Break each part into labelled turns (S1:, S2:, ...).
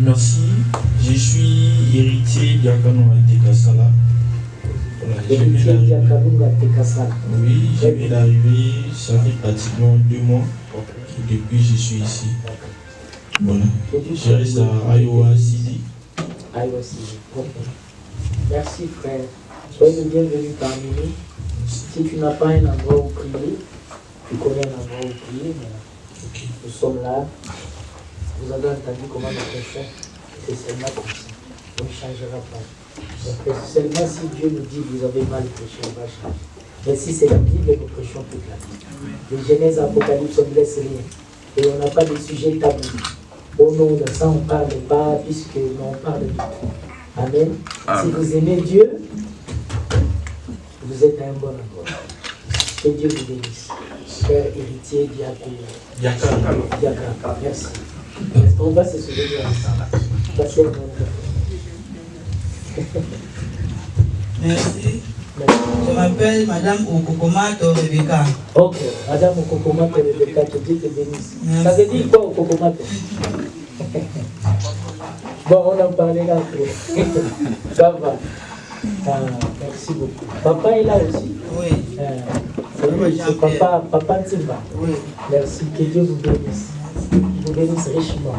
S1: Merci. Je suis héritier d'Iakano Tekasala. Voilà, oui, je viens d'arriver, ça fait pratiquement 2 mois que depuis je suis ici. Voilà. Je reste à Iowa City.
S2: Iowa City. Merci frère. Soyez le bienvenu parmi nous. Si tu n'as pas un endroit où prier, tu connais un endroit où prier, mais nous sommes là. Vous avez entendu comment nous prêchons. C'est seulement comme ça. On ne changera pas. Donc, seulement si Dieu nous dit vous avez mal prêché, on va changer. Mais si c'est la Bible, nous prêchons toute la Bible. De Genèse à Apocalypse, on ne laisse rien. Et on n'a pas de sujet tabou. Au nom de ça, on ne parle pas, puisque on parle de tout. Amen. Si vous aimez Dieu, vous êtes à un bon endroit. Que Dieu vous bénisse. Frère héritier Diakano. Merci. On va se souvenir ensemble. Passez un bon temps.
S3: Merci. Je m'appelle Madame Okokomato Rebecca.
S2: Ok, Madame Okokomato Rebecca, que Dieu te bénisse. Ça veut dire quoi Okokomato? Bon, on en parlera après. Ça va. Merci beaucoup. Papa est là aussi?
S3: Oui.
S2: C'est Papa Ntimba.
S3: Oui.
S2: Merci, que Dieu vous bénisse. Vous bénisse richement.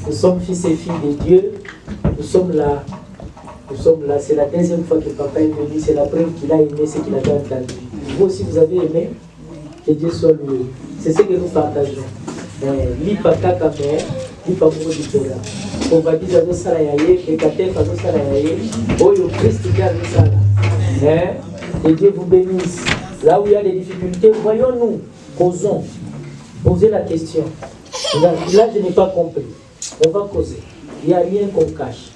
S2: Nous sommes fils et filles de Dieu. Nous sommes là. C'est la deuxième fois que papa est venu. C'est la preuve qu'il a aimé ce qu'il avait entendu. Vous aussi, vous avez aimé? Que Dieu soit loué. C'est ce que nous partageons. Lipa kaka mais, lipa mou di tola. On va dire à ça yaye, que kate fazo ça yaye. Oh yo Christ qui a mis ça là. Que Dieu vous bénisse. Là où il y a des difficultés, voyons-nous, causons. Posez la question. Là, je n'ai pas compris. On va causer. Il n'y a rien qu'on cache.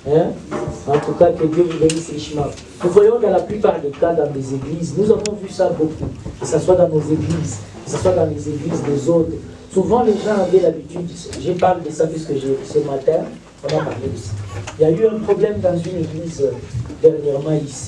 S2: En tout cas, que Dieu vous bénisse richement. Nous voyons dans la plupart des cas dans les églises, nous avons vu ça beaucoup, que ce soit dans nos églises, que ce soit dans les églises des autres. Souvent, les gens avaient l'habitude, je parle de ça puisque ce matin, on a parlé de ça. Il y a eu un problème dans une église dernièrement ici.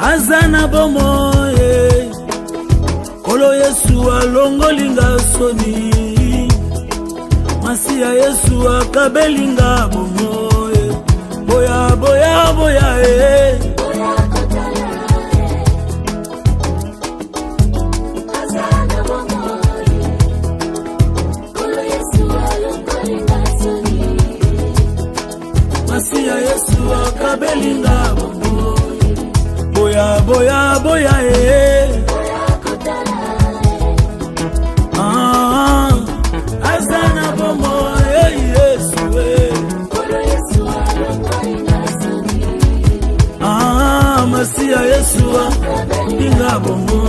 S4: Azana bomo Kolo Yesu alongolinga soni Masia Yesu akabelinga bomo Boya boya boya Azana bomo Kolo Yesu alongolinga soni Masia Yesu akabelinga bomo Boya, boya, boya, Azana bomo, Yesu, Masia Yesu, inga bomo.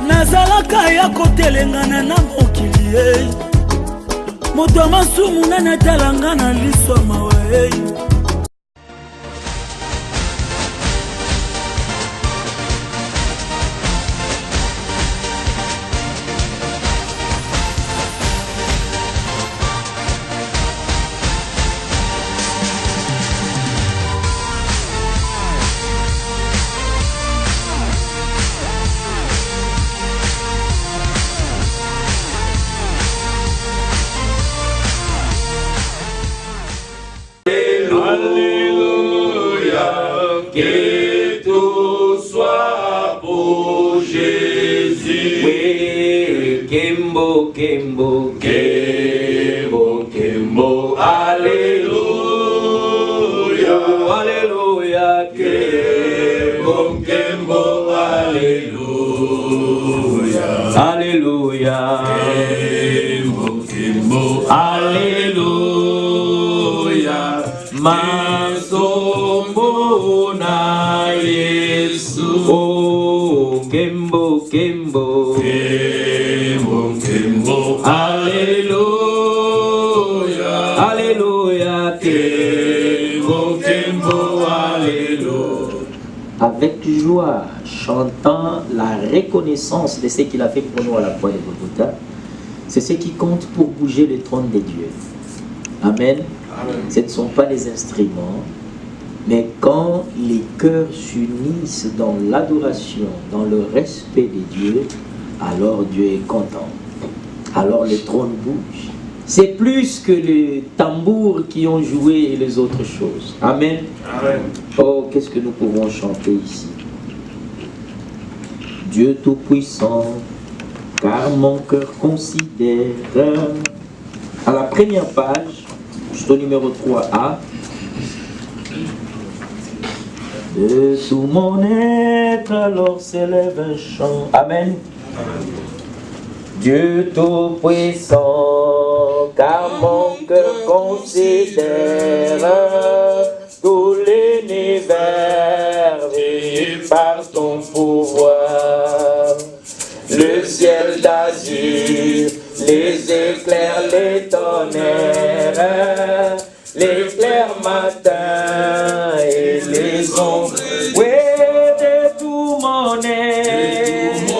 S4: Nazalaka ya kotelengana na mokili, moto masumu na natalanga na liswa mawe.
S5: Que tout soit pour Jésus.
S6: Oui, Kembo, Kembo,
S5: Kembo, Kembo, Alléluia,
S6: Alléluia,
S5: Kembo, Kembo, Alléluia,
S6: Alléluia,
S5: Kembo, Kembo,
S6: Alléluia, Masombo na Yesu. Oh, Kembo, Kembo.
S5: Kembo, Kembo,
S6: Alléluia. Alléluia.
S5: Kembo, Kembo, Alléluia.
S2: Avec joie, chantant la reconnaissance de ce qu'il a fait pour nous à la croix de Golgotha, c'est ce qui compte pour bouger le trône de Dieu. Amen.
S5: Amen.
S2: Ce ne sont pas les instruments, mais quand les cœurs s'unissent dans l'adoration, dans le respect de Dieu, alors Dieu est content. Alors le trône bouge. C'est plus que les tambours qui ont joué et les autres choses. Amen.
S5: Amen.
S2: Oh, qu'est-ce que nous pouvons chanter ici? Dieu Tout-Puissant, car mon cœur considère. À la première page, juste au numéro 3A, de tout mon être, alors s'élève un chant. Amen. Dieu Tout-Puissant, car mon cœur considère tout l'univers et par ton pouvoir. Le ciel d'azur, les éclairs, les tonnerres, l'éclair matin et les ombres. Oui, de tout mon être,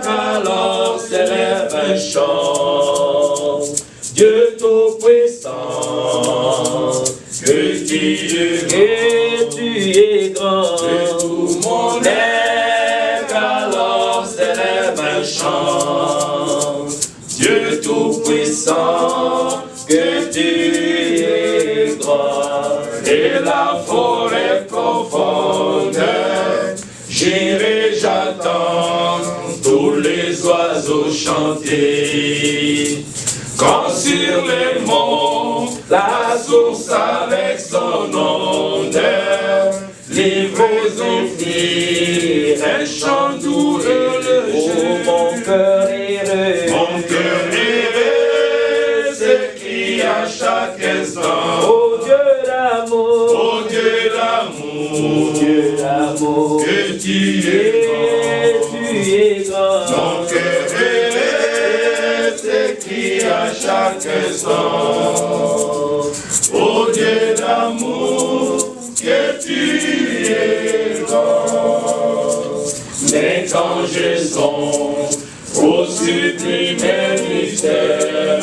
S2: alors s'élève un chant. Dieu Tout-Puissant, que tu es grand. De tout mon être, alors s'élève un chant. Dieu Tout-Puissant, que tu es grand. Et la forêt profonde, j'irai, j'attends tous les oiseaux chanter. Quand sur les monts, la source avec son onde, livre aux ouvriers, un chant doux et léger. Oh, mon cœur heureux, s'écrie à chaque instant. Oh Dieu d'amour, oh Dieu d'amour, Dieu d'amour, que tu es grand. Mon cœur heureux s'écrie à chaque instant. Oh Dieu d'amour, que tu es grand. Mais quand je songe au sublime mystère,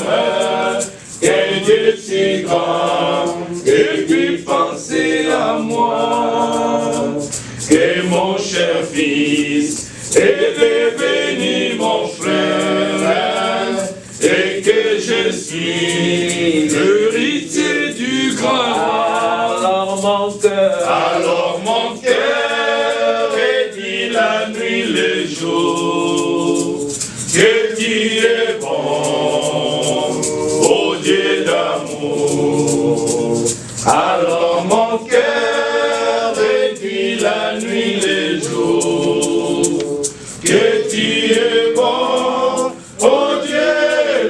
S2: quel Dieu si grand, et puis penser à moi, que mon cher fils est devenu mon frère, et que je suis l'héritier du grand. Alors mon cœur dit la nuit, le jour, que tu es bon, oh Dieu d'amour. Alors mon cœur dit la nuit, le jour, que tu es bon, oh Dieu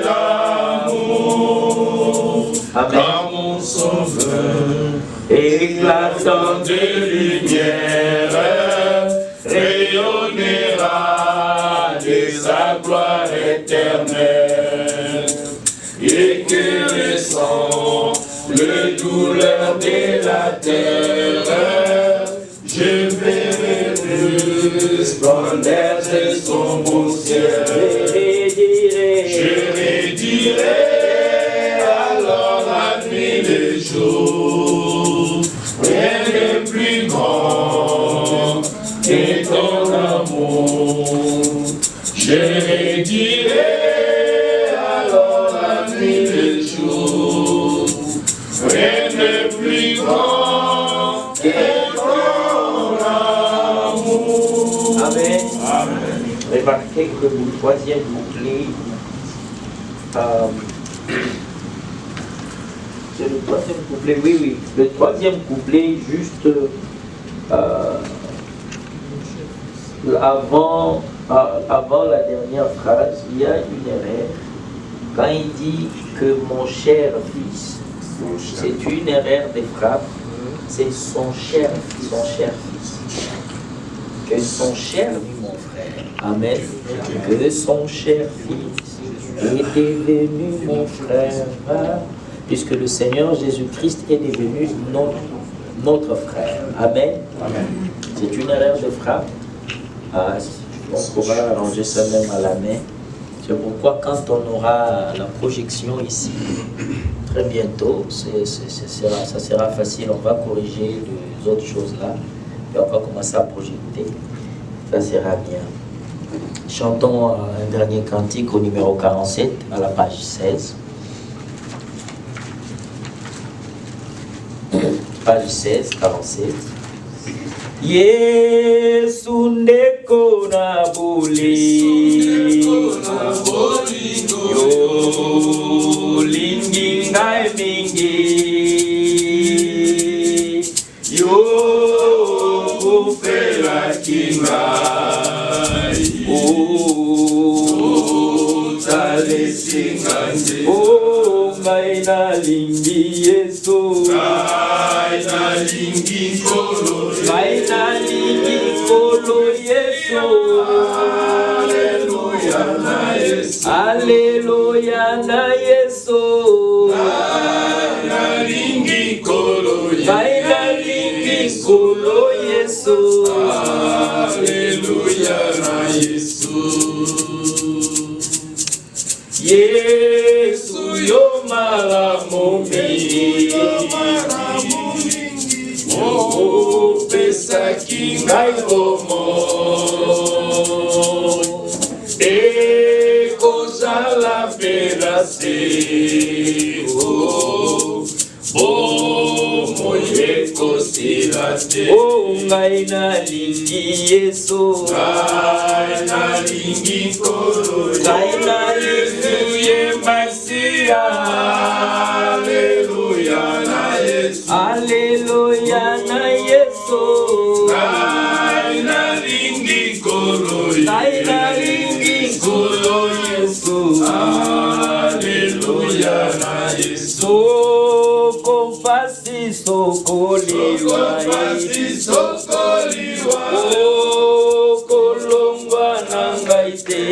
S2: d'amour. Car mon sauveur, éclatant de lumière, rayonnera de sa gloire éternelle, et que le sang, le douleur de la terre, je verrai le splendeur de son beau ciel. Je redirai alors la nuit, le jour, rien de plus grand que ton amour. Je redirai alors la nuit, le jour, rien de plus grand que ton amour. Amen. Amen. Remarquez que le troisième couplet, c'est le troisième couplet, oui, le troisième couplet, juste avant la dernière phrase, il y a une erreur. Quand il dit que mon cher fils, c'est une erreur de frappe, c'est son cher fils.
S7: que son cher mon frère, amen, que son cher fils est devenu mon frère, puisque le Seigneur Jésus-Christ est devenu notre frère, amen. C'est une erreur de frappe, on pourra arranger ça même à la main. C'est pourquoi quand on aura la projection ici, très bientôt, ça sera facile, on va corriger les autres choses là, et on va commencer à projeter, ça sera bien. Chantons un dernier cantique au numéro 47, à la page 16. Page 16, 47. Yesu ndeko na bolingo yo lingi ngai mingi yo kufela kingai tale singanje ngai na lingi Yesu ngai na lingi kolo Yesu, Alleluia na Yesu, Alleluia na Yesu, na lingi kolo Yesu, Alleluia na Yesu, Yesu yo malamu mingi. Oh, pesa kingai bomo e cosa la perase oh bomo ye kosirate oh ngai na lingi Yesu ngai na lingi kolo ngai na lingi ye masia Alleluia na Yesu Alleluia na Yesu ngai na lingi kolo Yesu Alleluia na Yesu kompasi sokoliwa oh kolongwa na ngai te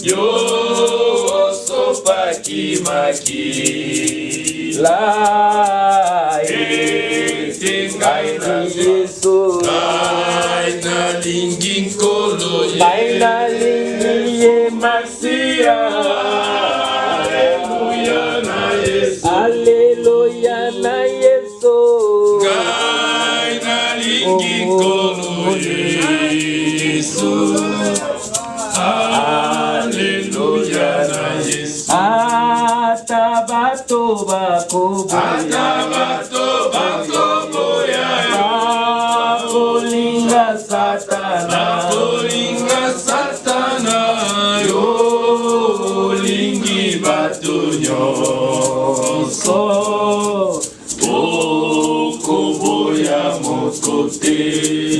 S7: yo sopaki makila ngai na Yesu ngai na lingi nkolo ngai na lingi ye masia Alleluia na Yesu Alleluia na Yesu ngai na lingi nkolo Yesu Alleluia na Yesu atabato bakoboya Satana yo lingi bato nyonso okoboya mokote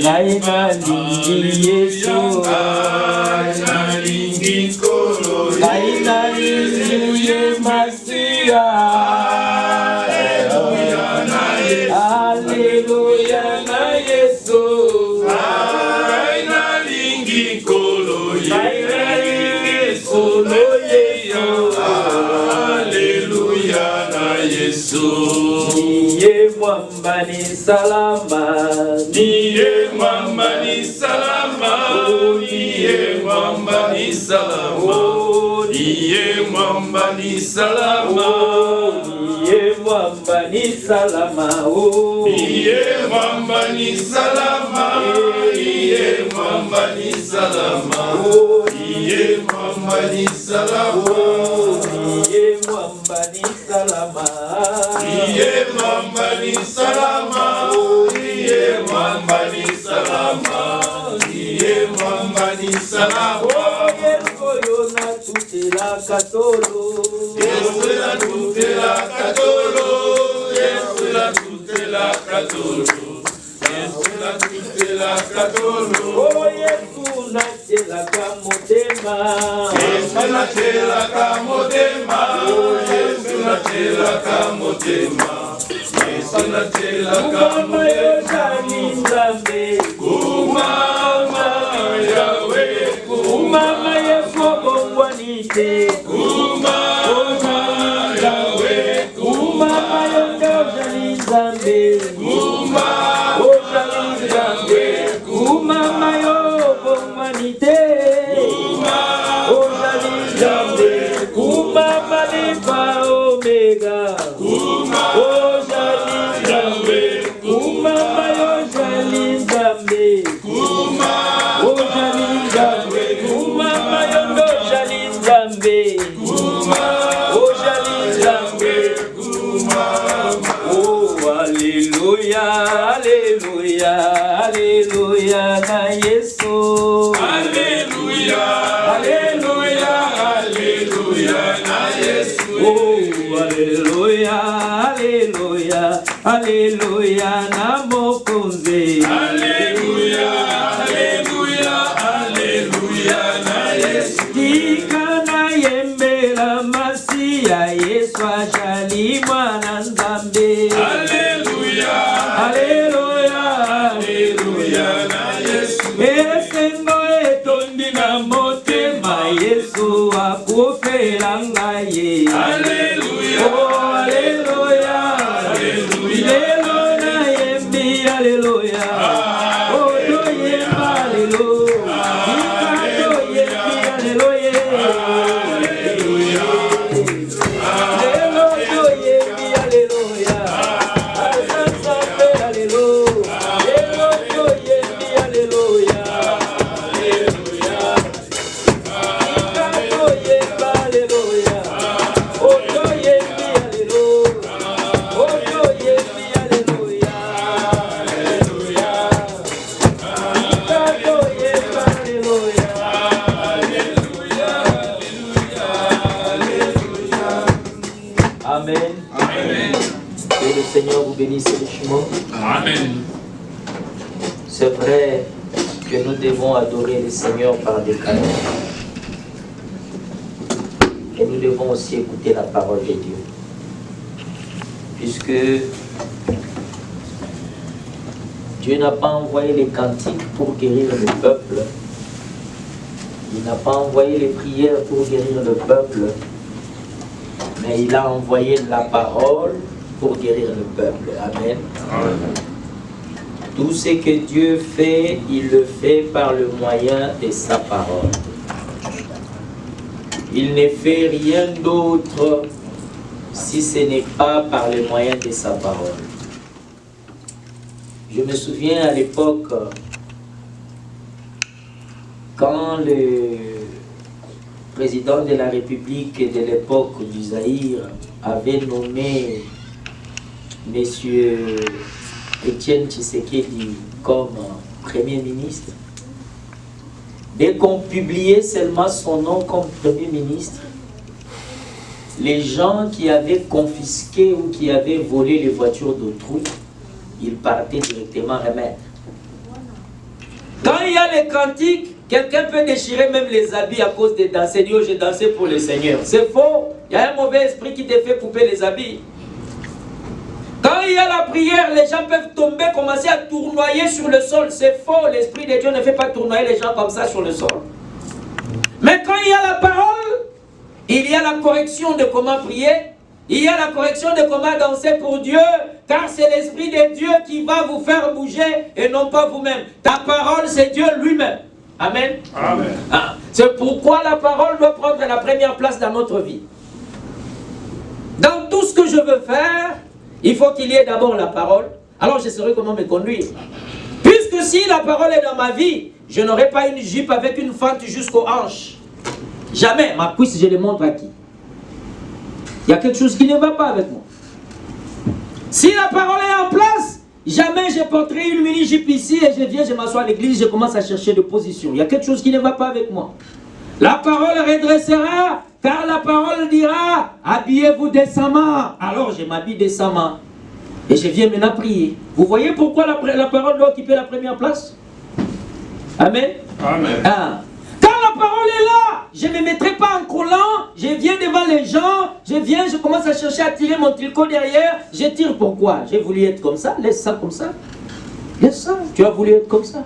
S7: ngai na lingi Yesu ngai na lingi kolo ngai na lingi ye masia Alleluia na Yesu Alleluia na Yesu Alleluia na Yesu niye mwamba ni salama niye mwamba ni salama niye mwamba ni salama niye mwamba ni salama niye mwamba ni salama niye mwamba ni salama niye mwamba ni salama niye mwamba ni salama niye mwamba ni salama niye mwamba ni salama niye mwamba ni salama niye mwamba ni salama Yesu yo na tutela katolo Yesu na tutela katolo Yesu na tutela katolo Yesu na tutela katolo oh Yesu na tela kamotema Yesu na tela kamotema Yesu na tela kamotema Yesu na tela kamotema Nzambe. Oh Jali Nzambe. Kuma Mayondo Jali Nzambe. Oh Jali Nzambe. Oh Alléluia, Alléluia, Alléluia na Yesu.
S5: Alléluia, Alléluia, Alléluia na Yesu.
S7: Oh Alléluia, Alléluia, Alléluia na Mokonzi.
S5: Alléluia, Alléluia, Alléluia na Yesu.
S7: Tikana yembela Masia Yesu ajali mwana Nzambe.
S5: Alléluia,
S7: Alléluia,
S5: Alléluia na Yesu.
S7: esengo etondi na motema Yesu akufela ngaye.
S5: Alléluia,
S7: Oh Alléluia,
S5: Alléluia.
S7: lelo na yembi Alléluia. Oh toyemba lelo, ika toyembi Alléluia. Lelo toyembi Alléluia. Asansambe Alléluia. Lelo toyembi Alléluia. Ika toyemba Alléluia. Oh toyembi Alléluia. Oh toyembi Alléluia. Ika toyemba Alléluia. Amen. Que le Seigneur vous bénisse richement.
S5: Amen.
S7: C'est vrai que nous devons adorer le Seigneur par des canons. Et nous devons aussi écouter la parole de Dieu. Puisque Dieu n'a pas envoyé les cantiques pour guérir le peuple. Il n'a pas envoyé les prières pour guérir le peuple. Mais il a envoyé la parole pour guérir le peuple. Amen. Tout ce que Dieu fait, il le fait par le moyen de sa parole. Il ne fait rien d'autre si ce n'est pas par le moyen de sa parole. Je me souviens à l'époque, quand le président de la République de l'époque du Zaïre avait nommé M. Étienne Tshisekedi comme Premier ministre, dès qu'on publiait seulement son nom comme Premier ministre, les gens qui avaient confisqué ou qui avaient volé les voitures d'autrui, ils partaient directement remettre. Quand il y a les cantiques, quelqu'un peut déchirer même les habits à cause des danser. Dieu, j'ai dansé pour le Seigneur. C'est faux. Il y a un mauvais esprit qui te fait couper les habits. Quand il y a la prière, les gens peuvent tomber, commencer à tournoyer sur le sol. C'est faux. L'Esprit de Dieu ne fait pas tournoyer les gens comme ça sur le sol. Mais quand il y a la parole, il y a la correction de comment prier. Il y a la correction de comment danser pour Dieu. Car c'est l'Esprit de Dieu qui va vous faire bouger et non pas vous-même. Ta parole, c'est Dieu lui-même. Amen.
S5: Amen.
S7: Ah, c'est pourquoi la parole doit prendre la première place dans notre vie. Dans tout ce que je veux faire, il faut qu'il y ait d'abord la parole. Alors je saurai comment me conduire. Puisque si la parole est dans ma vie, je n'aurai pas une jupe avec une fente jusqu'aux hanches. Jamais. Ma cuisse, je les montre à qui? Il y a quelque chose qui ne va pas avec moi. Si la parole est en place, jamais je porterai une mini-jupe ici et je viens, je m'assois à l'église, je commence à chercher de position. Il y a quelque chose qui ne va pas avec moi. La parole redressera, car la parole dira, habillez-vous décemment. Alors je m'habille décemment. Et je viens maintenant prier. Vous voyez pourquoi la parole doit occuper la première place? Amen.
S5: Amen.
S7: Ah. Quand la parole est là, je ne me mettrai pas en collant, je viens devant les gens, je commence à chercher à tirer mon tricot derrière, je tire pourquoi? J'ai voulu être comme ça, laisse ça comme ça. Laisse ça, tu as voulu être comme ça.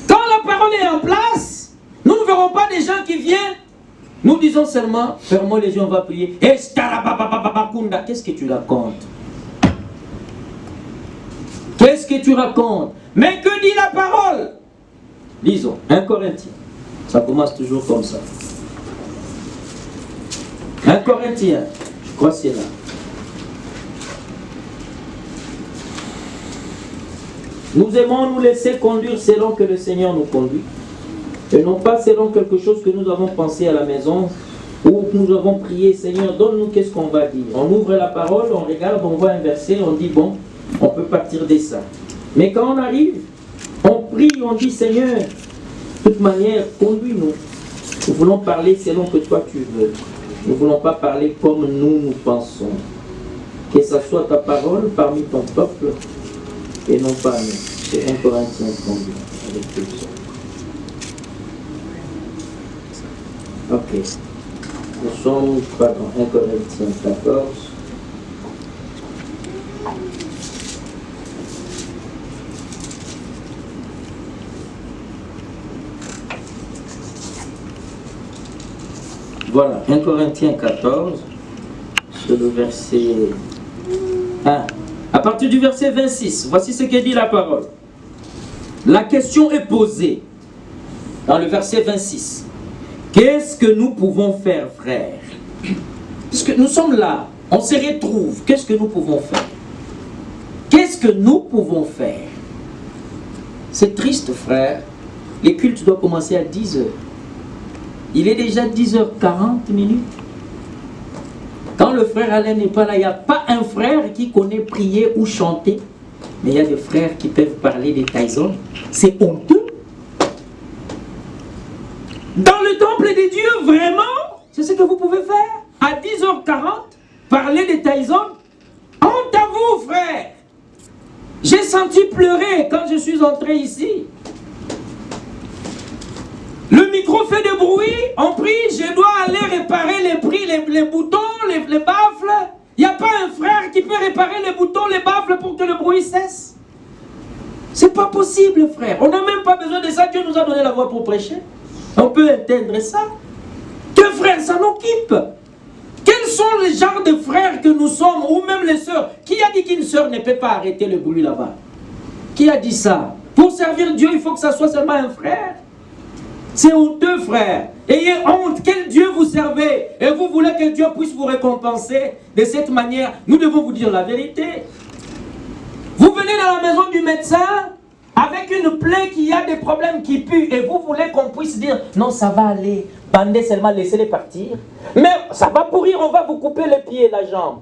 S7: Quand la parole est en place, nous ne verrons pas des gens qui viennent, nous disons seulement, fermons les yeux, on va prier. Qu'est-ce que tu racontes? Qu'est-ce que tu racontes? Mais que dit la parole? Lisons, 1 Corinthiens. Ça commence toujours comme ça. 1 Corinthiens, je crois que c'est là. Nous aimons nous laisser conduire selon que le Seigneur nous conduit, et non pas selon quelque chose que nous avons pensé à la maison, où nous avons prié, Seigneur, donne-nous qu'est-ce qu'on va dire. On ouvre la parole, on regarde, on voit un verset, on dit, bon, on peut partir de ça. Mais quand on arrive, on prie, on dit, Seigneur, de toute manière, conduis-nous. Nous voulons parler selon que toi tu veux. Nous ne voulons pas parler comme nous pensons. Que ce soit ta parole parmi ton peuple et non pas nous. C'est 1 Corinthiens 32 avec tout ça. Ok. Nous sommes, pardon, 1 Corinthiens 14. Voilà, 1 Corinthiens 14, c'est le verset 1. À partir du verset 26, voici ce que dit la parole. La question est posée dans le verset 26. Qu'est-ce que nous pouvons faire, frères? Puisque nous sommes là, on se retrouve. Qu'est-ce que nous pouvons faire? Qu'est-ce que nous pouvons faire? C'est triste, frère. Les cultes doivent commencer à 10 heures. Il est déjà 10h40 minutes. Quand le frère Alain n'est pas là, il n'y a pas un frère qui connaît prier ou chanter. Mais il y a des frères qui peuvent parler des Tyson. C'est honteux. Dans le temple de Dieu, vraiment, c'est ce que vous pouvez faire. À 10h40, parler des Tyson. Honte à vous, frère. J'ai senti pleurer quand je suis entré ici. Le micro fait du bruit, on prie, je dois aller réparer les boutons, les baffles. Il n'y a pas un frère qui peut réparer les boutons, les baffles pour que le bruit cesse. C'est pas possible, frère. On n'a même pas besoin de ça. Dieu nous a donné la voix pour prêcher. On peut entendre ça. Que frère s'en occupe. Quels sont les genres de frères que nous sommes, ou même les sœurs? Qui a dit qu'une sœur ne peut pas arrêter le bruit là-bas? Qui a dit ça? Pour servir Dieu, il faut que ça soit seulement un frère. C'est honteux, frère. Ayez honte. Quel Dieu vous servez? Et vous voulez que Dieu puisse vous récompenser de cette manière? Nous devons vous dire la vérité. Vous venez dans la maison du médecin avec une plaie qui a des problèmes qui puent. Et vous voulez qu'on puisse dire, non, ça va aller. Bandez seulement, laissez-les partir. Mais ça va pourrir, on va vous couper les pieds et la jambe.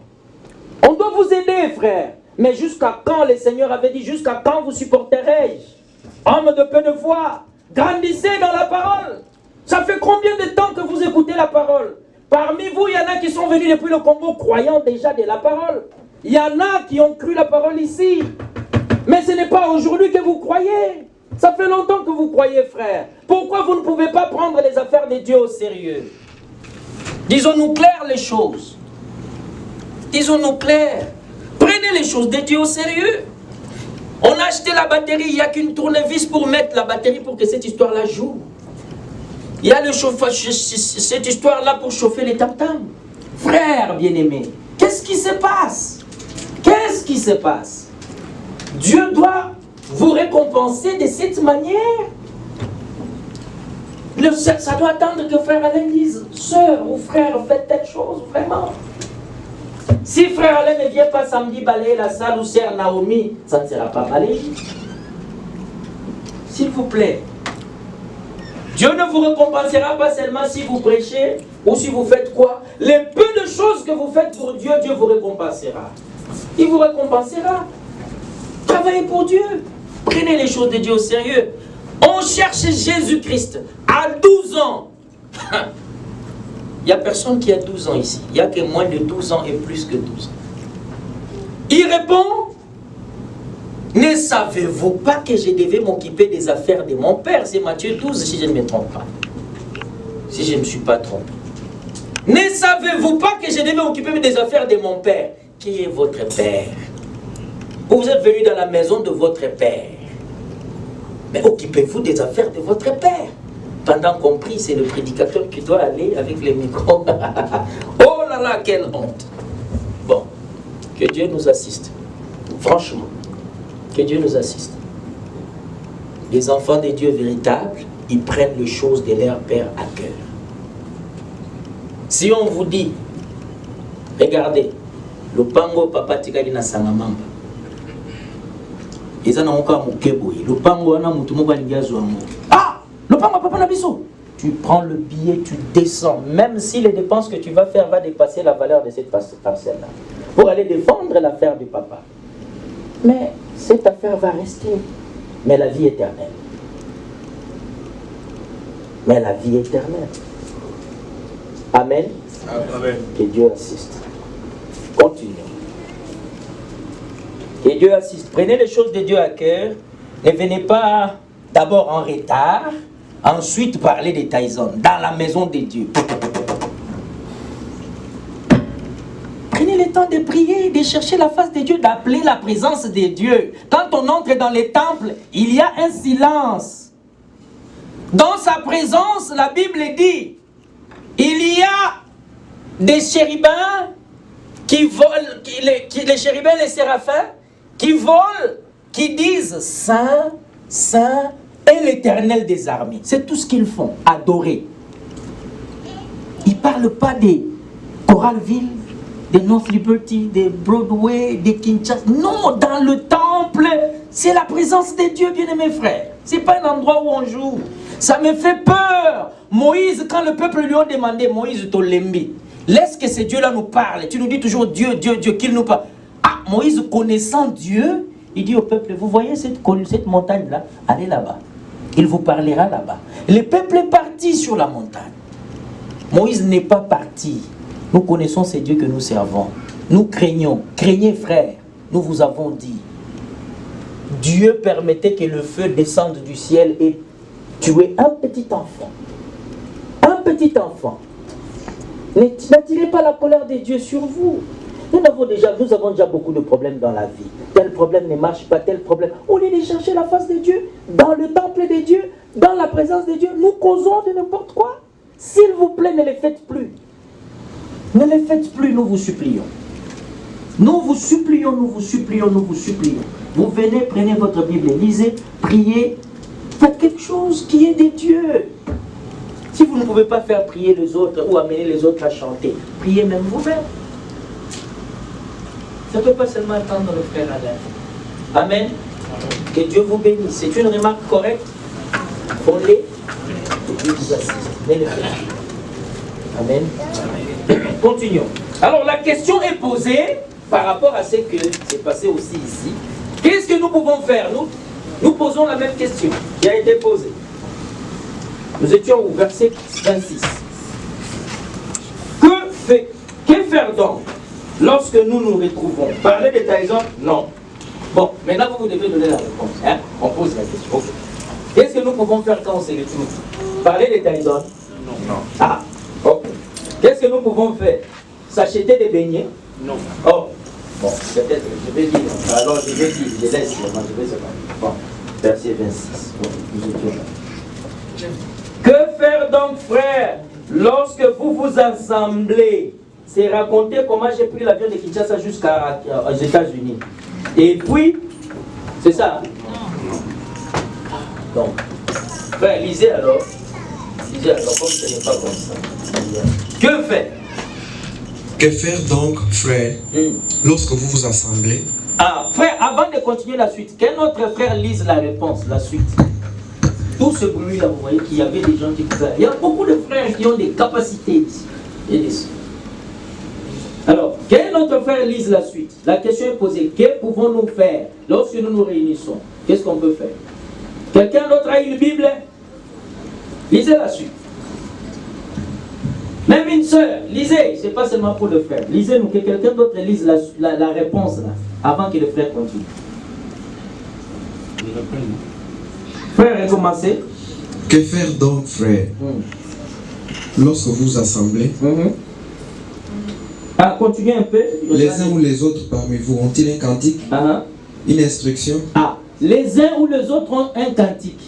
S7: On doit vous aider, frère. Mais jusqu'à quand, le Seigneur avait dit, jusqu'à quand vous supporterai-je? Homme de peu de foi. Grandissez dans la parole. Ça fait combien de temps que vous écoutez la parole? Parmi vous, il y en a qui sont venus depuis le Congo croyant déjà de la parole. Il y en a qui ont cru la parole ici. Mais ce n'est pas aujourd'hui que vous croyez. Ça fait longtemps que vous croyez, frère. Pourquoi vous ne pouvez pas prendre les affaires de Dieu au sérieux? Disons-nous clair les choses. Disons-nous clair. Prenez les choses de Dieu au sérieux. On a acheté la batterie, il n'y a qu'une tournevis pour mettre la batterie pour que cette histoire-là joue. Il y a le chauffage, cette histoire-là pour chauffer les tam-tams. Frères bien-aimés, qu'est-ce qui se passe? Qu'est-ce qui se passe? Dieu doit vous récompenser de cette manière. Ça doit attendre que frère Alain dise, sœur ou frère, faites telle chose, vraiment. Si frère Alain ne vient pas samedi balayer la salle ou sœur Naomi, ça ne sera pas balayé. S'il vous plaît. Dieu ne vous récompensera pas seulement si vous prêchez ou si vous faites quoi. Les peu de choses que vous faites pour Dieu, Dieu vous récompensera. Il vous récompensera. Travaillez pour Dieu. Prenez les choses de Dieu au sérieux. On cherche Jésus-Christ à 12 ans. Il n'y a personne qui a 12 ans ici. Il n'y a que moins de 12 ans et plus que 12 ans. Il répond, ne savez-vous pas que je devais m'occuper des affaires de mon père? C'est Matthieu 12, si je ne me trompe pas. Si je ne me suis pas trompé. Ne savez-vous pas que je devais m'occuper des affaires de mon père? Qui est votre père? Vous êtes venu dans la maison de votre père. Mais occupez-vous des affaires de votre père. Pendant qu'on prie, c'est le prédicateur qui doit aller avec les micros. Oh là là, quelle honte. Bon, que Dieu nous assiste. Franchement, que Dieu nous assiste. Les enfants de Dieu véritables, ils prennent les choses de leur Père à cœur. Si on vous dit, regardez, le pango papa tikali na sangamamba. eza na oka mokeboye lopango wana mutu moko alingi azwa yango. Ah, lopango papa na biso. Tu prends le billet, tu descends, même si les dépenses que tu vas faire va dépasser la valeur de cette parcelle-là, pour aller défendre l'affaire du papa. Mais cette affaire va rester. Mais la vie éternelle. Mais la vie éternelle. Amen.
S5: Amen.
S7: Que Dieu assiste. Continuons. Que Dieu assiste. Prenez les choses de Dieu à cœur. Ne venez pas d'abord en retard. Ensuite, parler des Taïsons dans la maison de Dieu. Prenez le temps de prier, de chercher la face de Dieu, d'appeler la présence de Dieu. Quand on entre dans les temples, il y a un silence. Dans sa présence, la Bible dit, il y a des chérubins qui volent, les chérubins et les séraphins, qui volent, qui disent Saint, Saint, et l'Éternel des armées. C'est tout ce qu'ils font, adorer. Ils ne parlent pas des Coralville, des North Liberty, des Broadway, des Kinshasa. Non, dans le temple, c'est la présence de Dieu, bien-aimés frères. Ce n'est pas un endroit où on joue. Ça me fait peur. Moïse, quand le peuple lui a demandé, Moïse, Tolembi, laisse que ce Dieu-là nous parle. Tu nous dis toujours Dieu, Dieu, Dieu, qu'il nous parle. Ah, Moïse, connaissant Dieu, il dit au peuple, vous voyez cette montagne-là, allez là-bas. Il vous parlera là-bas. Le peuple est parti sur la montagne. Moïse n'est pas parti. Nous connaissons ces dieux que nous servons. Nous craignons. Craignez, frères. Nous vous avons dit. Dieu permettait que le feu descende du ciel et tue un petit enfant. Un petit enfant. N'attirez pas la colère de Dieu sur vous. Nous avons déjà beaucoup de problèmes dans la vie. Tel problème ne marche pas, tel problème. Au lieu de chercher la face de Dieu, dans le temple de Dieu, dans la présence de Dieu, nous causons de n'importe quoi. S'il vous plaît, ne les faites plus. Ne les faites plus, nous vous supplions. Nous vous supplions, nous vous supplions, nous vous supplions. Vous venez, prenez votre Bible, lisez, priez, faites quelque chose qui est de Dieu. Si vous ne pouvez pas faire prier les autres ou amener les autres à chanter, priez même vous-même. Ça ne peut pas seulement attendre le frère Alain. Amen. Que Dieu vous bénisse. C'est une remarque correcte. Fondez et Dieu vous assiste. Amen. Continuons. Alors la question est posée par rapport à ce que s'est passé aussi ici. Qu'est-ce que nous pouvons faire? Nous posons la même question qui a été posée. Nous étions au verset 26. Que faire donc lorsque nous nous retrouvons? Parler des Taïsons? Non. Bon, maintenant vous devez donner la réponse. Hein? On pose la question. Okay. Qu'est-ce que nous pouvons faire quand on se retrouve? Parler des Taïsons? Non. Ah, ok. Qu'est-ce que nous pouvons faire? S'acheter des beignets? Non. Oh, bon, peut-être, je vais dire. Alors je vais dire, je laisse, je vais se faire. Bon, verset 26. Bon, nous étions là. Que faire donc, frère, lorsque vous vous assemblez? C'est raconter comment j'ai pris l'avion de Kinshasa jusqu'aux États-Unis. Et puis, c'est ça. Donc, frère, lisez alors. Lisez alors, comme ce n'est pas comme ça. Que faire?
S8: Que faire donc, frère, lorsque vous vous assemblez?
S7: Ah, frère, avant de continuer la suite, qu'un autre frère lise la réponse, la suite. Tout ce bruit-là, vous voyez qu'il y avait des gens qui faisaient. Il y a beaucoup de frères qui ont des capacités ici. Et ici. Alors, qu'un autre frère lise la suite. La question est posée. Que pouvons-nous faire lorsque nous nous réunissons? Qu'est-ce qu'on peut faire? Quelqu'un d'autre a une Bible? Lisez la suite. Même une sœur, lisez. Ce n'est pas seulement pour le frère. Lisez-nous, que quelqu'un d'autre lise la réponse là, avant que le frère continue. Frère, recommencez.
S8: Que faire donc, frère, lorsque vous vous assemblez?
S7: Ah, continuez un peu.
S8: Les uns ou les autres parmi vous ont-ils un cantique? Une instruction?
S7: Ah, les uns ou les autres ont un cantique.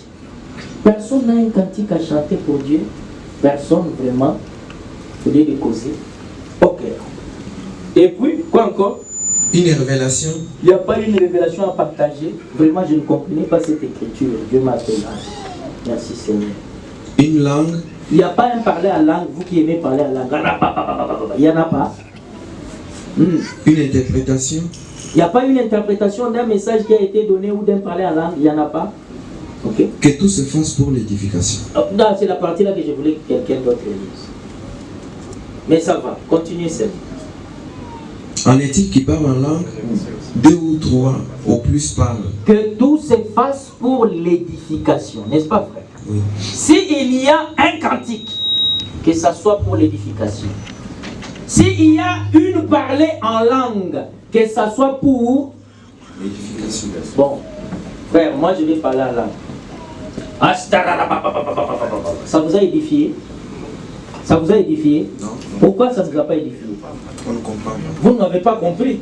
S7: Personne n'a un cantique à chanter pour Dieu. Personne vraiment. Au lieu de causer. Ok. Et puis, quoi encore?
S8: Une révélation?
S7: Il n'y a pas une révélation à partager. Vraiment, je ne comprenais pas cette écriture. Dieu m'a fait grâce. Merci Seigneur.
S8: Une langue?
S7: Il n'y a pas un parler en langue. Vous qui aimez parler en langue. Il n'y en a pas.
S8: Une interprétation?
S7: Il n'y a pas une interprétation d'un message qui a été donné ou d'un parler en langue. Il n'y en a pas. Ok.
S8: Que tout se fasse pour l'édification.
S7: Non, c'est la partie là que je voulais que quelqu'un d'autre lise. Mais ça va. Continuez, Seb.
S8: En est-il qui parle en langue, 2 ou 3 au plus parlent.
S7: Que tout se fasse pour l'édification. N'est-ce pas, frère?
S8: Oui.
S7: S'il y a un cantique, que ça soit pour l'édification. S'il y a une parlée en langue, que ça soit pour
S8: L'édification.
S7: Bon, frère, moi je vais parler en langue. Ça vous a édifié? Ça vous a édifié?
S8: Non.
S7: Pourquoi ça ne vous a pas édifié?
S8: On ne comprend pas.
S7: Vous n'avez pas compris.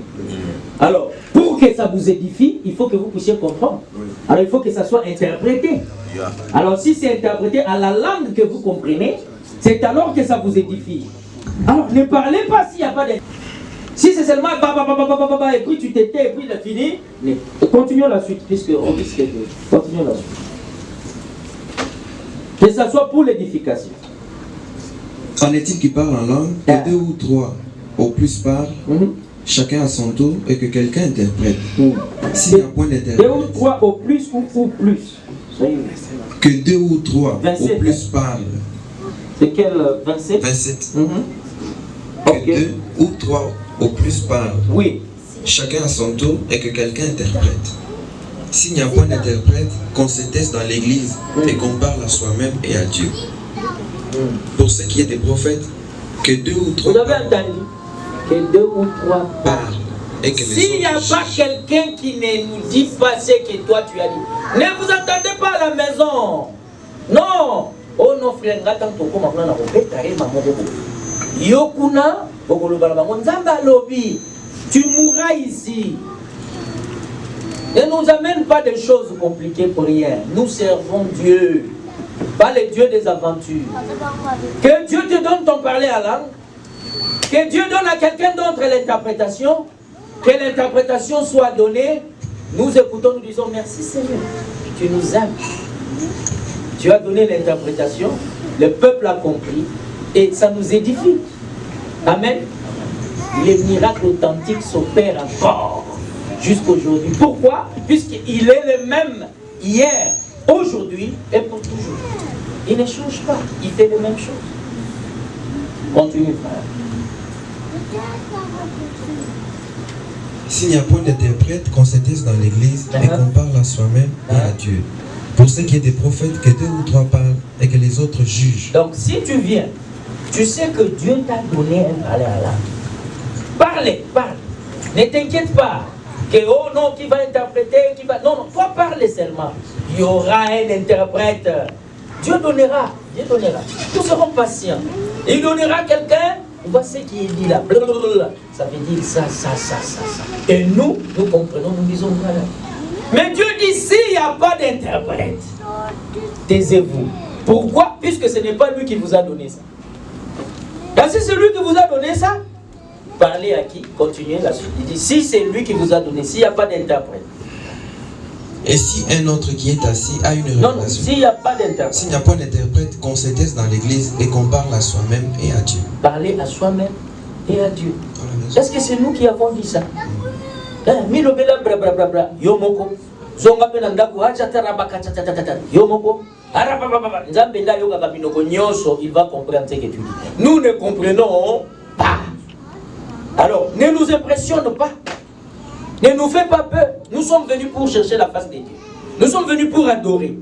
S7: Alors, pour que ça vous édifie, il faut que vous puissiez comprendre. Alors, il faut que ça soit interprété. Alors, si c'est interprété à la langue que vous comprenez, c'est alors que ça vous édifie. Alors, ne parlez pas s'il n'y a pas de... Si c'est seulement et puis tu t'étais et puis il a fini, mais continuons la suite, puisque on risque de... Continuons la suite. Que ça soit pour l'édification.
S8: En est-il qui parle en langue, que 2 ou 3 au plus parlent, chacun à son tour, et que quelqu'un interprète. S'il n'y a point
S7: 2
S8: d'interprète.
S7: ou 3 au plus ou plus.
S8: Que 2 ou 3
S7: 27,
S8: au plus parlent.
S7: C'est quel 27?
S8: 27.
S7: Ok.
S8: Que 2 ou 3 au plus parlent.
S7: Oui.
S8: Chacun à son tour, et que quelqu'un interprète. S'il n'y a point d'interprète, qu'on se taise dans l'église et qu'on parle à soi-même et à Dieu. Pour ce qui est des prophètes, que 2 ou 3
S7: Vous avez entendu? Que 2 ou 3
S8: parlent. Et que les
S7: s'il n'y a
S8: autres
S7: pas quelqu'un qui ne nous dit pas ce que toi tu as dit, ne vous attendez pas à la maison. Non. Oh non, frère, Yokuna, tu mourras ici. Ne nous amène pas des choses compliquées pour rien. Nous servons Dieu, pas le Dieu des aventures. Que Dieu te donne ton parler à langue. Que Dieu donne à quelqu'un d'autre l'interprétation. Que l'interprétation soit donnée. Nous écoutons, nous disons merci Seigneur. Tu nous aimes. Tu as donné l'interprétation. Le peuple a compris. Et ça nous édifie. Amen. Les miracles authentiques s'opèrent encore jusqu'aujourd'hui. Pourquoi? Puisqu'il est le même hier, aujourd'hui et pour toujours. Il ne change pas. Il fait les mêmes choses. Continue, frère.
S8: S'il n'y a point d'interprète, qu'on se taise dans l'église et qu'on parle à soi-même et à Dieu. Pour ce qui est des prophètes, que 2 ou 3 parlent et que les autres jugent.
S7: Donc si tu viens, tu sais que Dieu t'a donné un parler à l'âme. Parle. Ne t'inquiète pas. Que oh non, qui va interpréter, qui va... Non, toi parle seulement. Il y aura un interprète. Dieu donnera. Nous serons patients. Il donnera quelqu'un. Voici ce qui est dit là. Blablabla. Ça veut dire ça. Et nous comprenons, nous disons voilà. Mais Dieu dit s'il n'y a pas d'interprète, taisez-vous. Pourquoi? Puisque ce n'est pas lui qui vous a donné ça. Et si c'est lui qui vous a donné ça, parlez à qui? Continuez la suite. Il dit si c'est lui qui vous a donné, s'il n'y a pas d'interprète.
S8: Et si un autre qui est assis a une révélation.
S7: Non, s'il n'y a pas d'interprète.
S8: S'il n'y a pas d'interprète, qu'on se taise dans l'église et qu'on parle à soi-même et à Dieu.
S7: Parler à soi-même et à Dieu. Est-ce que c'est nous qui avons dit ça? Milobela bra yomoko. Zonga penandaku hacha tarabaka tata yomoko. Arababa nzambe nda yoga kabinoko nyonso, il va comprendre ce que tu dis. Nous ne comprenons pas. Alors, ne nous impressionne pas. Ne nous fais pas peur. Nous sommes venus pour chercher la face de Dieu. Nous sommes venus pour adorer.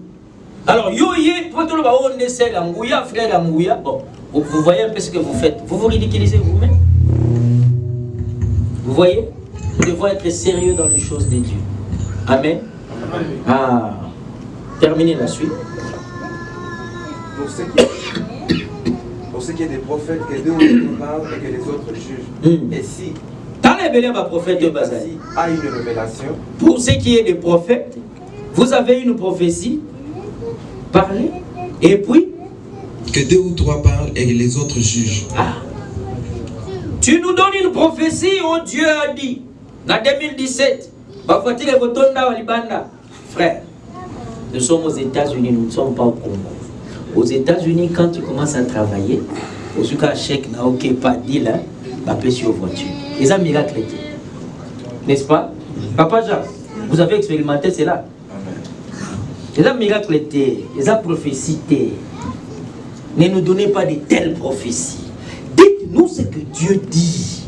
S7: Alors, yoye, frère Angouya, bon, vous voyez un peu ce que vous faites. Vous vous ridiculisez vous-même. Vous voyez? Nous devons être sérieux dans les choses de Dieu. Amen. Ah. Terminez la suite.
S9: Pour ce qui est des prophètes, que 2 ou 3 parlent et que les autres jugent. Et si
S7: prophète
S9: a une révélation.
S7: Pour ce qui est des prophètes, vous avez une prophétie, parlez, et puis
S8: que 2 ou 3 parlent et que les autres jugent.
S7: Ah. Tu nous donnes une prophétie, oh Dieu a dit, en 2017, frère, nous sommes aux États-Unis, nous ne sommes pas au Congo. Aux États-Unis, quand tu commences à travailler, au cas chèque n'a aucun pas dit là, va payer sur voiture. Et ça miracle, n'est-ce pas? Papa Jean, vous avez expérimenté cela. Les miracles étaient, les prophéties étaient. Ne nous donnez pas de telles prophéties. Dites-nous ce que Dieu dit.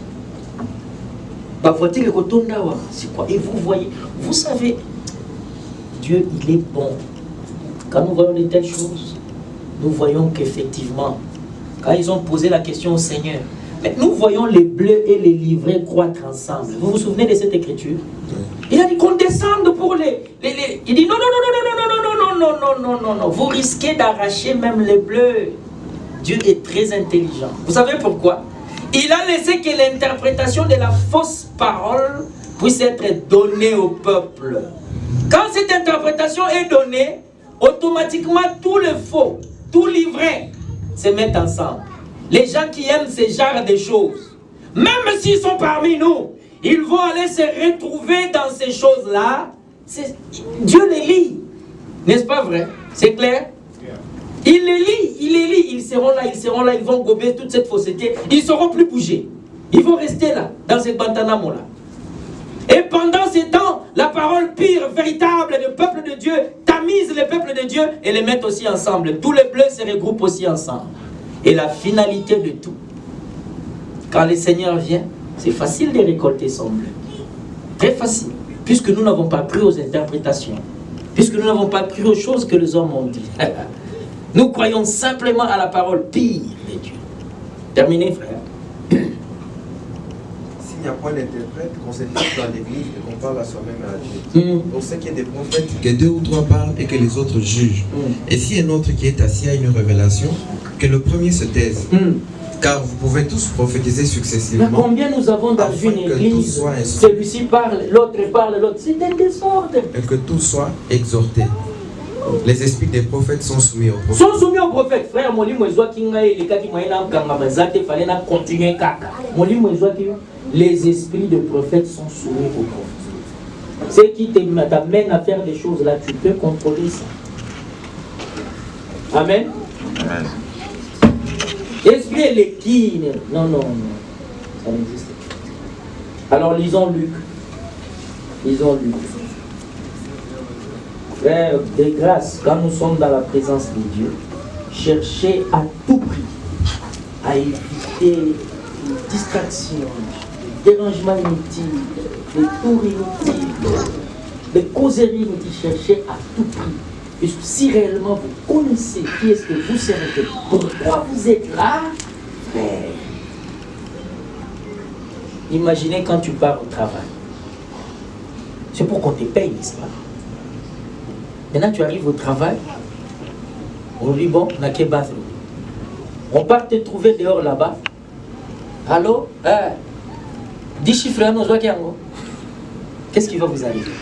S7: C'est quoi? Et vous voyez, vous savez, Dieu, il est bon. Quand nous voyons de telles choses, nous voyons qu'effectivement, quand ils ont posé la question au Seigneur, mais nous voyons les bleus et les livrets croître ensemble. Vous vous souvenez de cette écriture? Il a dit qu'on descende pour les... Il dit non, non, non, non, non, non, non, non, non, non, non, non. Vous risquez d'arracher même les bleus. Dieu est très intelligent. Vous savez pourquoi? Il a laissé que l'interprétation de la fausse parole puisse être donnée au peuple. Quand cette interprétation est donnée, automatiquement tous les faux, tous les vrais se mettent ensemble. Les gens qui aiment ce genre de choses, même s'ils sont parmi nous, ils vont aller se retrouver dans ces choses-là. Dieu les lit. N'est-ce pas vrai? C'est clair? Il les lit, ils seront là, ils vont gober toute cette fausseté. Ils ne sauront plus bouger. Ils vont rester là, dans ce Guantanamo-là. Et pendant ces temps, la parole pure, véritable du peuple de Dieu, tamise le peuple de Dieu et les met aussi ensemble. Tous les bleus se regroupent aussi ensemble. Et la finalité de tout, quand le Seigneur vient, c'est facile de récolter son bleu. Très facile. Puisque nous n'avons pas cru aux interprétations. Puisque nous n'avons pas cru aux choses que les hommes ont dit. Nous croyons simplement à la parole pire de Dieu. Terminé, frère.
S9: S'il n'y a pas d'interprète, qu'on se fiche dans l'église et qu'on parle à soi-même et à Dieu. Pour ce qui est des prophètes,
S8: que 2 ou 3 parlent et que les autres jugent. Et si un autre qui est assis a une révélation, que le premier se taise. Car vous pouvez tous prophétiser successivement.
S7: Mais combien nous avons dans une église, celui-ci parle, l'autre, c'est un désordre.
S8: Et que tout soit exhorté. Les esprits des prophètes sont soumis aux prophètes.
S7: Sont soumis aux prophètes, frère. Les esprits des prophètes sont soumis aux prophètes. Ce qui t'amène à faire des choses là, tu peux contrôler ça. Amen. Amen. Esprit et les qui? Non, non, non. Ça n'existe pas. Alors lisons Luc. Lisons Luc. Frère, de grâce, quand nous sommes dans la présence de Dieu, cherchez à tout prix à éviter les distractions, les dérangements inutiles, les tours inutiles, les causeries inutiles. Cherchez à tout prix. Puisque si réellement vous connaissez qui est-ce que vous servez, pourquoi vous êtes là, frère. Imaginez quand tu pars au travail. C'est pour qu'on te paye, n'est-ce pas? Maintenant tu arrives au travail, on dit bon, on a qu'à battre. On part te trouver dehors là-bas. Allô? 10 chiffres à nos joies. Qu'est-ce qui va vous arriver?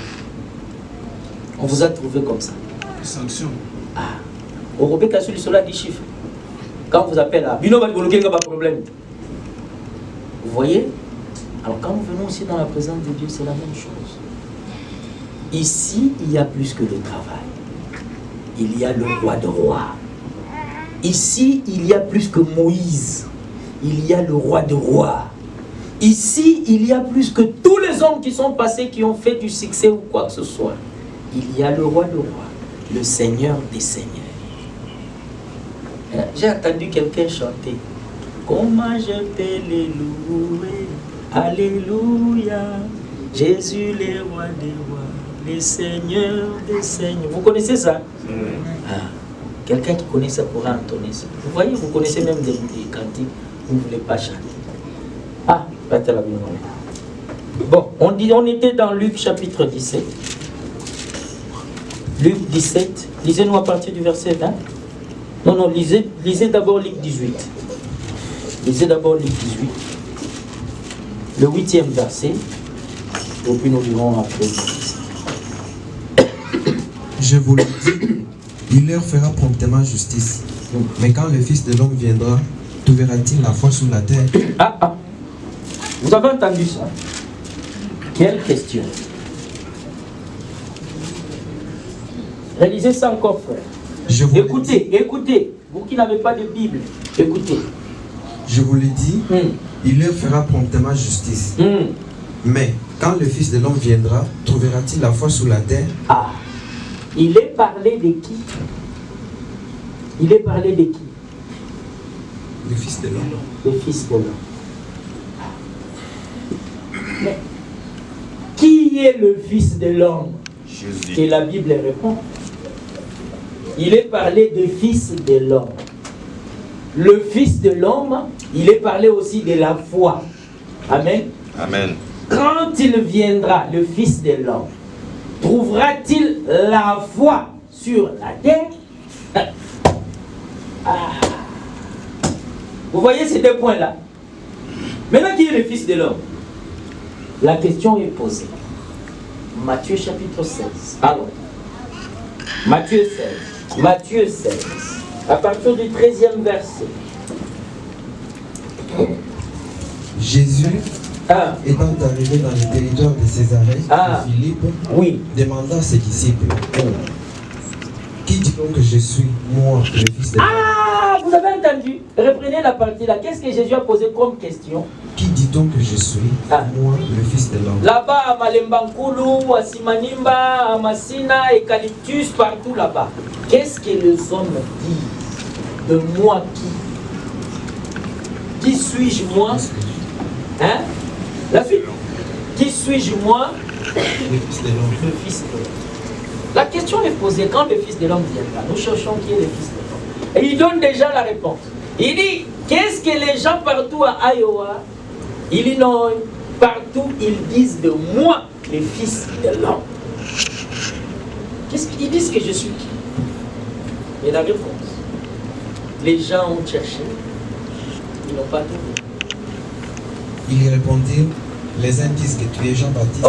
S7: On vous a trouvé comme ça.
S5: Sanction.
S7: Ah. Au Robert Kassou, cela 10 chiffres. Quand on vous appelle à Bino, il n'y a pas de problème. Vous voyez? Alors quand nous venons aussi dans la présence de Dieu, c'est la même chose. Ici, il y a plus que le travail. Il y a le roi de rois. Ici, il y a plus que Moïse. Il y a le roi de rois. Ici, il y a plus que tous les hommes qui sont passés, qui ont fait du succès ou quoi que ce soit. Il y a le roi de rois. Le Seigneur des Seigneurs. J'ai entendu quelqu'un chanter. Comment je peux les louer? Alléluia. Jésus, le roi des rois, le Seigneur des Seigneurs. Vous connaissez ça? Quelqu'un qui connaît ça pourra entonner ça. Vous voyez, vous connaissez même des cantiques. Vous ne voulez pas chanter. Ah, pas la bien. Bon, on était dans Luc chapitre 17. Luc 17, lisez-nous à partir du verset 20. Non, non, lisez d'abord Luc 18. Lisez d'abord Luc 18. Le 8e verset. Et puis nous lirons après.
S8: Je vous le dis, il leur fera promptement justice. Mais quand le Fils de l'homme viendra, trouvera-t-il la foi sur la terre?
S7: Vous avez entendu ça? Quelle question? Réalisez ça encore, frère. Écoutez, vous qui n'avez pas de Bible, écoutez.
S8: Je vous le dis, il leur fera promptement justice. Mais Quand le Fils de l'homme viendra, trouvera-t-il la foi sur la terre?
S2: Ah, il est parlé de qui? Il est parlé de qui?
S8: Le Fils de l'homme.
S2: Le Fils de l'homme. Mais qui est le Fils de l'homme?
S5: Jésus.
S2: Et la Bible répond. Il est parlé de Fils de l'homme. Le Fils de l'homme, il est parlé aussi de la foi. Amen.
S5: Amen.
S2: Quand il viendra, le Fils de l'homme, trouvera-t-il la foi sur la terre? Ah. Vous voyez ces deux points-là. Maintenant, qui est le Fils de l'homme? La question est posée. Matthieu chapitre 16. Allons. Matthieu 16. Matthieu 16. À partir du 13e verset.
S8: Jésus, étant arrivé dans le territoire de Césarée, de Philippe, demanda à ses disciples, qui dit donc que je suis, moi, le Fils de l'homme?
S2: Ah, vous avez entendu? Reprenez la partie là. Qu'est-ce que Jésus a posé comme question?
S8: Qui dit donc que je suis, moi, le Fils de l'homme?
S2: Là-bas, à Malembankulu, à Simanimba, à Massina, Eucalyptus, partout là-bas. Qu'est-ce que les hommes disent de moi qui suis-je moi? Hein? La suite. Qui suis-je moi?
S8: Le Fils de l'homme.
S2: Le Fils de l'homme. La question est posée quand le Fils de l'homme viendra. Nous cherchons qui est le Fils de l'homme. Et il donne déjà la réponse. Il dit, qu'est-ce que les gens partout à Iowa, Illinois, partout, ils disent de moi, le Fils de l'homme? Qu'est-ce qu'ils disent que je suis qui? Et la réponse, les gens ont cherché, ils n'ont pas trouvé.
S8: Ils répondirent, les uns disent que tu es Jean-Baptiste.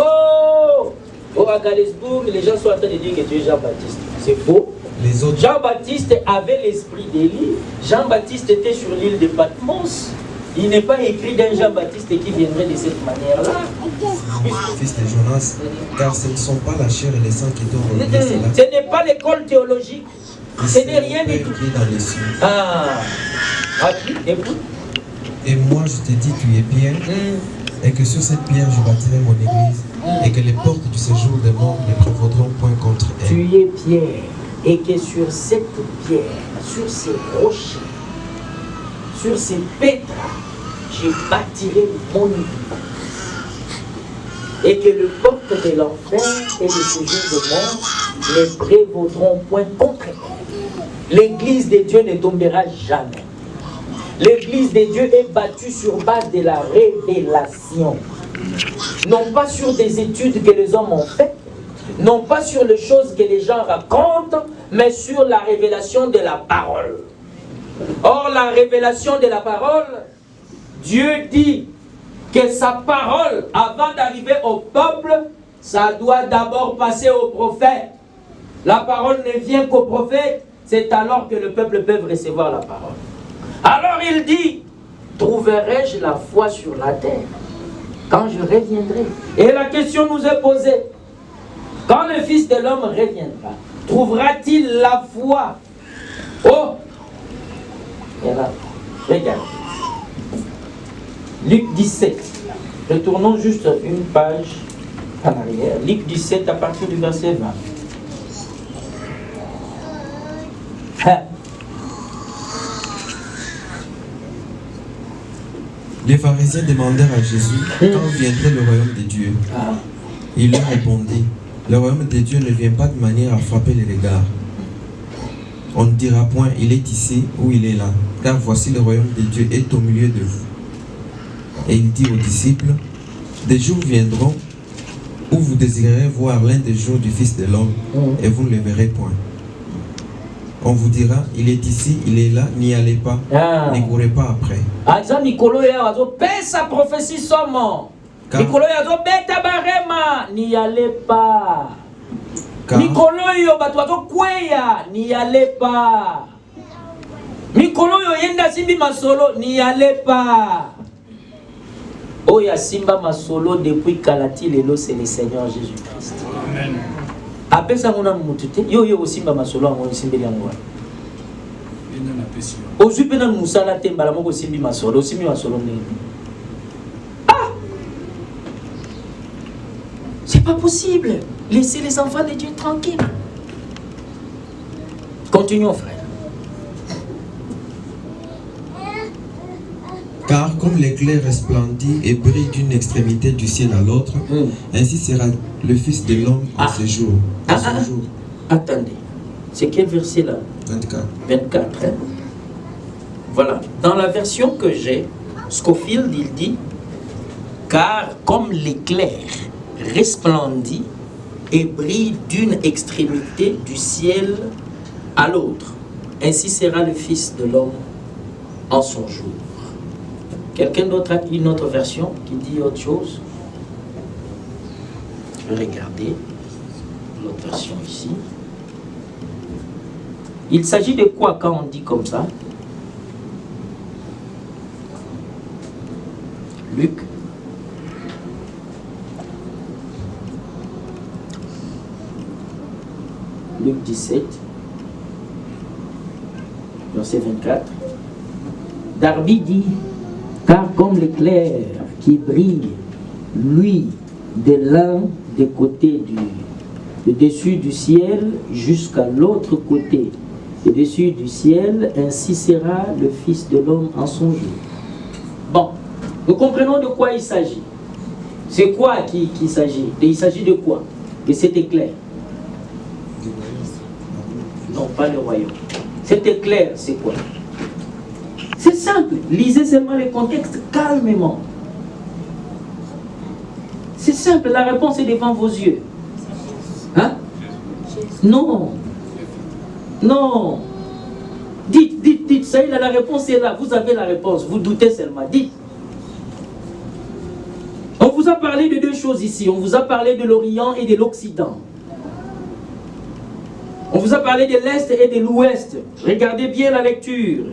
S2: Oh, à Galesbourg, les gens sont en train de dire que tu es Jean-Baptiste. C'est faux.
S8: Les autres.
S2: Jean-Baptiste avait l'esprit d'Élie. Jean-Baptiste était sur l'île de Patmos. Il n'est pas écrit d'un Jean-Baptiste qui viendrait de cette manière-là.
S8: Fils de Jonas, car ce ne sont pas la chair et le sang qui t'ont remis cela.
S2: Ce n'est pas l'école théologique. Ce n'est rien du tout.
S8: Dans les cieux.
S2: Écoute.
S8: Et moi je te dis, tu es Pierre, et que sur cette pierre je bâtirai mon église, et que les portes du séjour des morts ne prévaudront point contre elle.
S2: Tu es Pierre, et que sur cette pierre, sur ces rochers, sur ces pétres, je bâtirai mon église. Et que les portes de l'enfer et le séjour de mort ne prévaudront point contre elle. L'église de Dieu ne tombera jamais. L'église de Dieu est bâtie sur base de la révélation. Non pas sur des études que les hommes ont faites, non pas sur les choses que les gens racontent, mais sur la révélation de la parole. Or, la révélation de la parole, Dieu dit que sa parole, avant d'arriver au peuple, ça doit d'abord passer au prophète. La parole ne vient qu'au prophète, c'est alors que le peuple peut recevoir la parole. Alors il dit, trouverai-je la foi sur la terre quand je reviendrai? Et la question nous est posée, quand le Fils de l'homme reviendra, trouvera-t-il la foi? Oh! Et là, regarde. Luc 17. Retournons juste une page en arrière. Luc 17 à partir du verset 20.
S8: Les pharisiens demandèrent à Jésus quand viendrait le royaume de Dieu. Il leur répondit, le royaume de Dieu ne vient pas de manière à frapper les regards. On ne dira point, il est ici ou il est là, car voici le royaume de Dieu est au milieu de vous. Et il dit aux disciples, des jours viendront où vous désirerez voir l'un des jours du Fils de l'homme, et vous ne le verrez point. On vous dira, il est ici, il est là, n'y allez pas, ne courez pas après. N'y allez pas.
S2: Mikoloyo batwato kweya n'y allez pas. Mikoloyo yenda simbi masolo n'y allez pas. Oya simba masolo depuis Kalati lelo c'est le Seigneur Jésus-Christ. Amen. Après ça on a mutute yo simba masolo ngo simbi yango. Ozupe na musala temba la moko simbi masolo ne.
S7: pas possible. Laissez les enfants de Dieu tranquilles. Continuons, frère.
S8: Car comme l'éclair resplendit et brille d'une extrémité du ciel à l'autre, ainsi sera le Fils de l'homme en ce jour.
S7: Attendez, c'est quel verset là?
S8: 24.
S7: 24. Hein? Voilà. Dans la version que j'ai, Scofield, il dit, car comme l'éclair resplendit et brille d'une extrémité du ciel à l'autre, ainsi sera le Fils de l'homme en son jour. Quelqu'un d'autre a une autre version qui dit autre chose? Je vais regarder l'autre version ici. Il s'agit de quoi quand on dit comme ça? Luc. Luc 17, verset 24. Darby dit, car comme l'éclair qui brille, lui, de l'un des côtés du dessus du ciel jusqu'à l'autre côté, et dessus du ciel, ainsi sera le Fils de l'homme en son jour. Bon, nous comprenons de quoi il s'agit. C'est quoi qu'il s'agit? Il s'agit de quoi? De cet éclair. Non, pas le royaume. Cet éclair, c'est quoi? C'est simple. Lisez seulement le contexte calmement. C'est simple, la réponse est devant vos yeux. Hein? Non. Non. Dites, ça y est, la réponse est là. Vous avez la réponse, vous doutez seulement. Dites. On vous a parlé de deux choses ici. On vous a parlé de l'Orient et de l'Occident. On vous a parlé de l'Est et de l'Ouest. Regardez bien la lecture.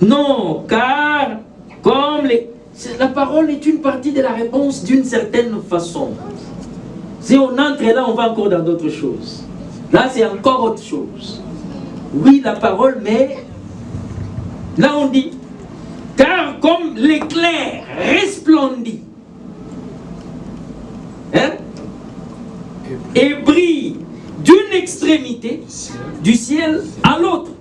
S7: Non, car comme la parole est une partie de la réponse d'une certaine façon. Si on entre là, on va encore dans d'autres choses. Là, c'est encore autre chose. Oui, la parole, mais là, on dit, car comme l'éclair resplendit, hein, et brille d'une extrémité du ciel à l'autre.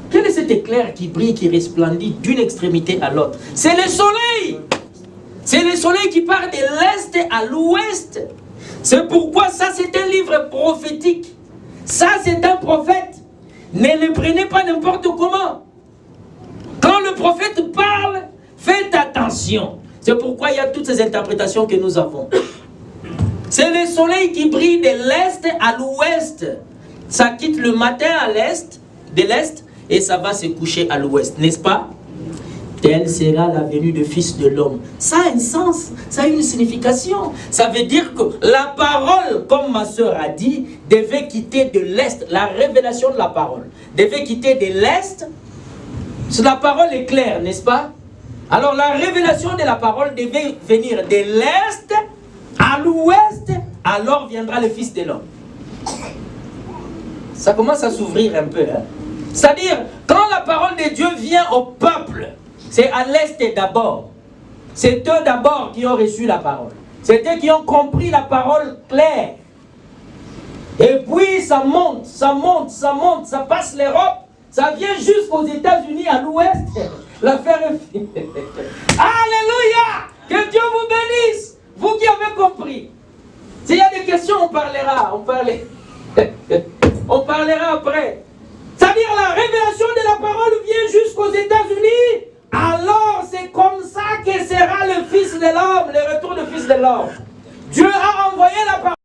S7: Quel est cet éclair qui brille, qui resplendit d'une extrémité à l'autre? C'est le soleil. C'est le soleil qui part de l'est à l'ouest. C'est pourquoi ça, c'est un livre prophétique. Ça, c'est un prophète. Ne le prenez pas n'importe comment. Quand le prophète parle, faites attention. C'est pourquoi il y a toutes ces interprétations que nous avons. C'est le soleil qui brille de l'est à l'ouest. Ça quitte le matin à l'est, de l'est, et ça va se coucher à l'ouest, n'est-ce pas? Telle sera la venue du Fils de l'homme. Ça a un sens, ça a une signification. Ça veut dire que la parole, comme ma soeur a dit, devait quitter de l'est. La révélation de la parole devait quitter de l'est. La parole est claire, n'est-ce pas? Alors la révélation de la parole devait venir de l'est à l'ouest. Alors viendra le Fils de l'homme. Ça commence à s'ouvrir un peu, hein? C'est-à-dire, quand la parole de Dieu vient au peuple, c'est à l'est d'abord. C'est eux d'abord qui ont reçu la parole. C'est eux qui ont compris la parole claire. Et puis ça monte, ça monte, ça monte, ça passe l'Europe, ça vient jusqu'aux États-Unis à l'ouest. L'affaire est finie. Alléluia! Que Dieu vous bénisse, vous qui avez compris. S'il y a des questions, on parlera. On parlera après. C'est-à-dire la révélation de la parole vient jusqu'aux États-Unis. Alors c'est comme ça que sera le Fils de l'homme, le retour du Fils de l'homme. Dieu a envoyé la parole.